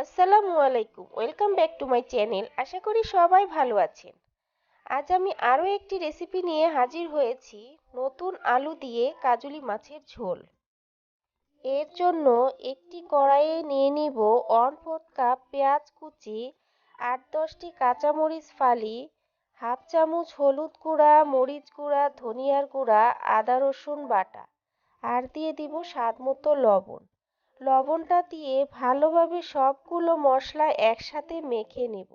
আসসালামু আলাইকুম, welcome back to my channel. আশা করি সবাই ভালো আছেন। আজ আমি আরও একটি রেসিপি নিয়ে হাজির হয়েছি, নতুন আলু দিয়ে কাজুলি মাছের ঝোল। এর জন্য একটি কড়াইয়ে নিয়ে নিব 1/4 কাপ পেঁয়াজ কুচি, 8-10টি কাঁচামরিচ ফালি, হাফ চামচ হলুদ গুঁড়া, মরিচ গুঁড়া, ধনিয়ার গুঁড়া, আদা রসুন বাটা, আর দিয়ে দিব স্বাদ মতো লবণ। লবণটা দিয়ে ভালোভাবে সবগুলো মশলা একসাথে মেখে নেব।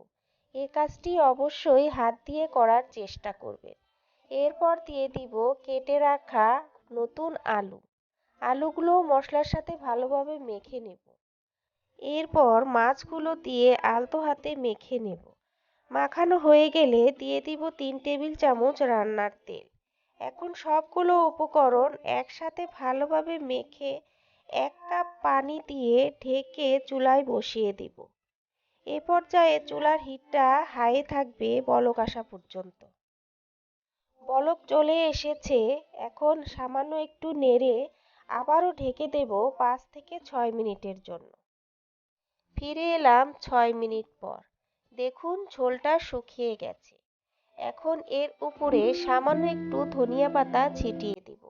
এই কাজটি অবশ্যই হাত দিয়ে করার চেষ্টা করবেন। এরপর দিয়ে দিব কেটে রাখা নতুন আলু। আলুগুলো মশলার সাথে ভালোভাবে মেখে নেব। এরপর মাছগুলো দিয়ে আলতো হাতে মেখে নেব। মাখানো হয়ে গেলে দিয়ে দিব 3 টেবিল চামচ রান্নার তেল। এখন সবগুলো উপকরণ একসাথে ভালোভাবে মেখে 1 কাপ পানি দিয়ে ঢেকে চুলায় বসিয়ে দিব। এ পর্যায়ে চুলার হিটটা হাই থাকবে বলক আসা পর্যন্ত। বলক চলে এসেছে, এখন সামান্য একটু নেড়ে আবারও ঢেকে দেব 5 থেকে 6 মিনিটের জন্য। ফিরে এলাম 6 মিনিট পর। দেখুন ঝোলটা শুকিয়ে গেছে। এখন এর উপরে সামান্য একটু ধনিয়া পাতা ছিটিয়ে দিব।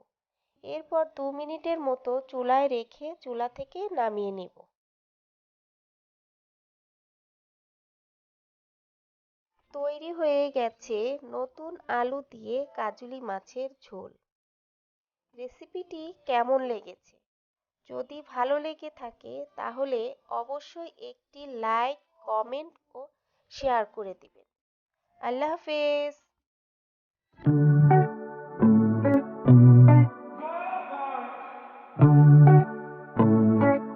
এরপর 2 মিনিটের মতো চুলায় রেখে চুলা থেকে নামিয়ে নিব। তৈরি হয়ে গেছে নতুন আলু দিয়ে কাজুলি মাছের ঝোল। রেসিপিটি কেমন লেগেছে? যদি ভালো লেগে থাকে তাহলে অবশ্যই একটি লাইক, কমেন্ট ও শেয়ার করে দিবেন। আল্লাহ হাফেজ।